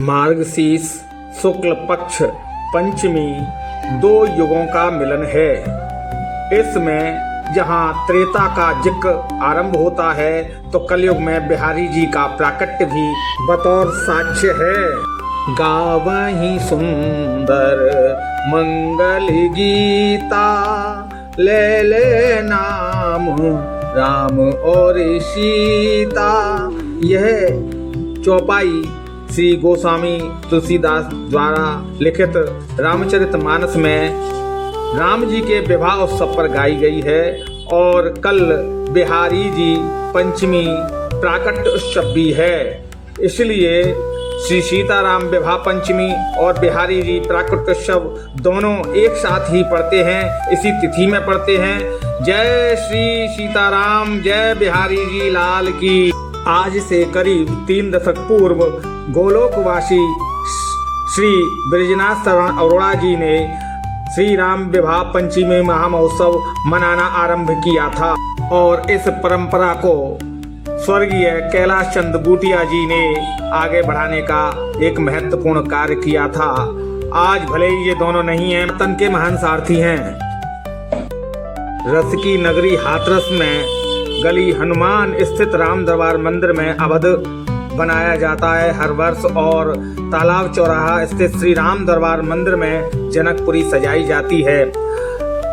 मार्गशीर्ष शुक्ल पक्ष पंचमी दो युगों का मिलन है। इसमें जहाँ त्रेता का जिक्र आरंभ होता है तो कलयुग में बिहारी जी का प्राकट्य भी बतौर साक्ष्य है। गावहीं सुंदर मंगल गीता, ले ले नाम राम और सीता। यह चौपाई श्री गोस्वामी तुलसीदास द्वारा लिखित रामचरितमानस में राम जी के विवाह उत्सव पर गाई गई है और कल बिहारी जी पंचमी प्राकट्य उत्सव भी है। इसलिए श्री सीताराम विवाह पंचमी और बिहारी जी प्राकट्य उत्सव दोनों एक साथ ही पढ़ते हैं, इसी तिथि में पढ़ते हैं। जय श्री सीताराम, जय बिहारी जी लाल की। आज से करीब 3 दशक पूर्व गोलोकवासी श्री ब्रजनाथ शरण अरोड़ा जी ने श्री राम विवाह पंचमी महामहोत्सव मनाना आरंभ किया था और इस परंपरा को स्वर्गीय कैलाश चंद्र बूटिया जी ने आगे बढ़ाने का एक महत्वपूर्ण कार्य किया था। आज भले ही ये दोनों नहीं हैं, तन के महान सारथी हैं। रस की नगरी हाथरस में गली हनुमान स्थित राम दरबार मंदिर में अवध बनाया जाता है हर वर्ष और तालाब चौराहा स्थित श्री राम दरबार मंदिर में जनकपुरी सजाई जाती है।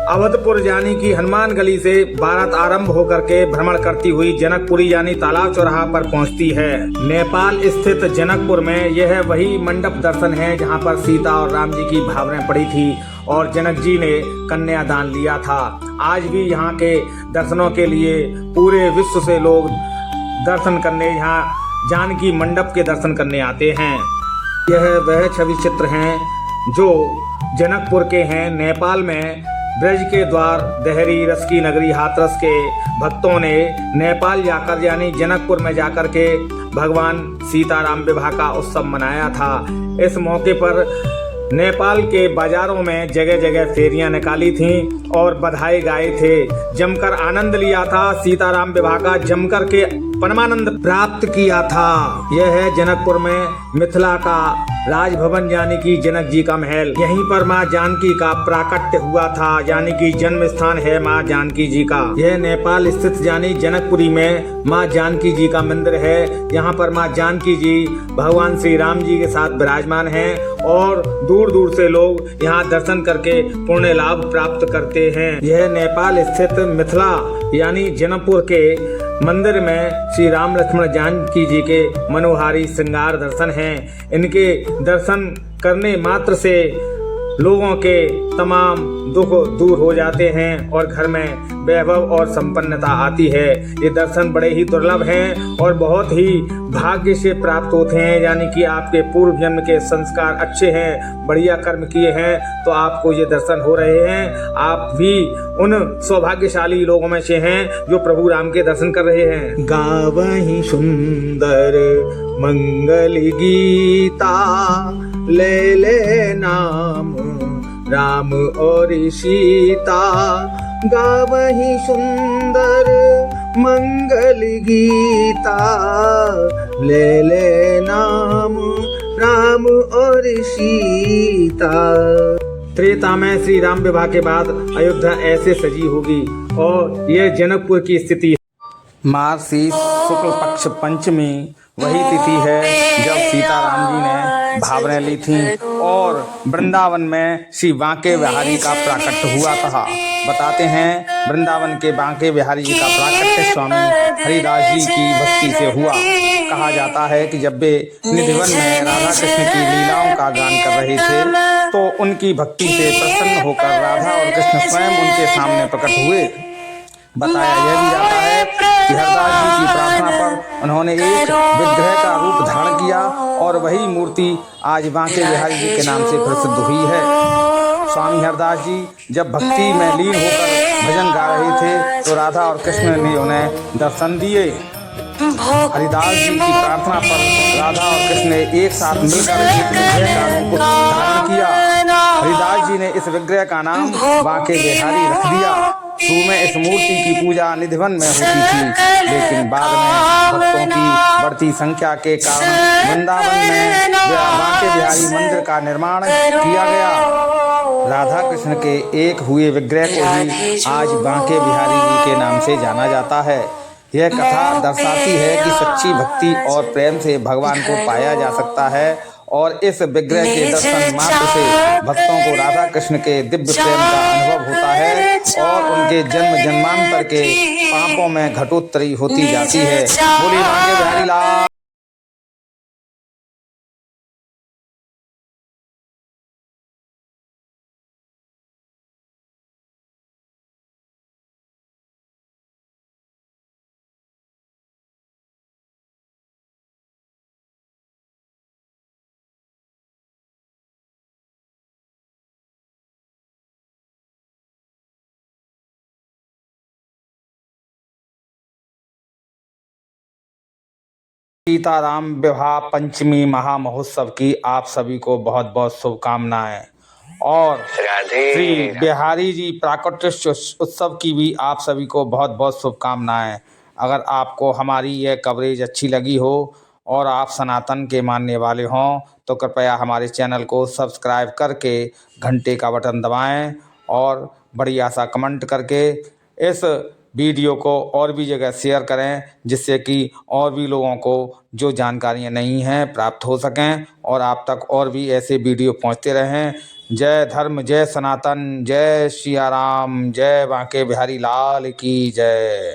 अवधपुर यानी कि हनुमान गली से बारात आरंभ होकर के भ्रमण करती हुई जनकपुरी यानी तालाब चौराहा पर पहुंचती है। नेपाल स्थित जनकपुर में यह वही मंडप दर्शन है जहां पर सीता और राम जी की भावनाएं पड़ी थी और जनक जी ने कन्यादान लिया था। आज भी यहाँ के दर्शनों के लिए पूरे विश्व से लोग दर्शन करने यहाँ जानकी मंडप के दर्शन करने आते हैं। यह वह छवि चित्र हैं जो जनकपुर के हैं। नेपाल में ब्रज के द्वार देहरी रस की नगरी हाथरस के भक्तों ने नेपाल जाकर यानी जनकपुर में जाकर के भगवान सीताराम विवाह का उत्सव मनाया था। इस मौके पर नेपाल के बाजारों में जगह जगह फेरियां निकाली थीं और बधाई गाए थे। जमकर आनंद लिया था। सीताराम विवाह का जमकर के परमानंद प्राप्त किया था। यह है जनकपुर में मिथिला का राजभवन यानी कि जनक जी का महल। यहीं पर माँ जानकी का प्राकट्य हुआ था यानी कि जन्म स्थान है माँ जानकी जी का। यह नेपाल स्थित यानी जनकपुरी में माँ जानकी जी का मंदिर है। यहाँ पर माँ जानकी जी भगवान श्री राम जी के साथ विराजमान हैं और दूर दूर से लोग यहाँ दर्शन करके पुण्य लाभ प्राप्त करते हैं। यह नेपाल स्थित मिथिला यानी जनकपुर के मंदिर में श्री राम लक्ष्मण जानकी जी के मनोहारी श्रृंगार दर्शन हैं। इनके दर्शन करने मात्र से लोगों के तमाम दुख दूर हो जाते हैं और घर में वैभव और संपन्नता आती है। ये दर्शन बड़े ही दुर्लभ हैं और बहुत ही भाग्य से प्राप्त होते हैं यानी कि आपके पूर्व जन्म के संस्कार अच्छे हैं, बढ़िया कर्म किए हैं तो आपको ये दर्शन हो रहे हैं। आप भी उन सौभाग्यशाली लोगों में से हैं जो प्रभु राम के दर्शन कर रहे हैं। गावहीं सुंदर मंगल गीता, ले ले नाम राम और सीता। गावहीं सुंदर मंगल गीता, ले ले नाम राम और सीता। त्रेता में श्री राम विवाह के बाद अयोध्या ऐसे सजी होगी और यह जनकपुर की स्थिति है। मार्गशीर्ष शुक्ल पक्ष पंचमी वही तिथि है जब सीताराम जी ने भावनाएं ली थीं और वृंदावन में श्री बांके बिहारी का प्राकट्य हुआ था। बताते हैं वृंदावन के बांके बिहारी जी का प्राकट्य स्वामी हरिदास जी की भक्ति से हुआ। कहा जाता है कि जब वे निधिवन में राधा कृष्ण की लीलाओं का गान कर रहे थे तो उनकी भक्ति से प्रसन्न होकर राधा और कृष्ण स्वयं उनके सामने प्रकट हुए। बताया यह भी जाता है कि हरदास जी की प्रार्थना पर उन्होंने एक विग्रह का रूप धारण किया और वही मूर्ति आज बांके बिहारी जी के नाम से प्रसिद्ध हुई है। स्वामी हरदास जी जब भक्ति में लीन होकर भजन गा रहे थे तो राधा और कृष्ण ने उन्हें दर्शन दिए। हरिदास जी की प्रार्थना पर राधा और कृष्ण ने एक साथ मिलकर एक विग्रह का रूप धारण किया। हरिदास जी ने इस विग्रह का नाम बांके बिहारी रख दिया। शुरू में इस मूर्ति की पूजा निधिवन में होती थी, लेकिन बाद में भक्तों की बढ़ती संख्या के कारण वृंदावन में बांके बिहारी मंदिर का निर्माण किया गया। राधा कृष्ण के एक हुए विग्रह को ही आज बांके बिहारी जी के नाम से जाना जाता है। यह कथा दर्शाती है कि सच्ची भक्ति और प्रेम से भगवान को पाया जा सकता है और इस विग्रह के दर्शन मात्र से भक्तों को राधा कृष्ण के दिव्य प्रेम का अनुभव होता है और उनके जन्म जन्मांतर के पापों में घटोत्तरी होती जाती है। बोलिए बांके बिहारी लाल। सीताराम विवाह पंचमी महामहोत्सव की आप सभी को बहुत बहुत शुभकामनाएं और श्री बिहारी जी प्राकट्य उत्सव की भी आप सभी को बहुत बहुत शुभकामनाएं। अगर आपको हमारी यह कवरेज अच्छी लगी हो और आप सनातन के मानने वाले हों तो कृपया हमारे चैनल को सब्सक्राइब करके घंटे का बटन दबाएं और बढ़िया सा कमेंट करके इस वीडियो को और भी जगह शेयर करें, जिससे कि और भी लोगों को जो जानकारियां नहीं हैं प्राप्त हो सकें और आप तक और भी ऐसे वीडियो पहुंचते रहें। जय धर्म, जय सनातन, जय सिया राम, जय बांके बिहारी लाल की जय।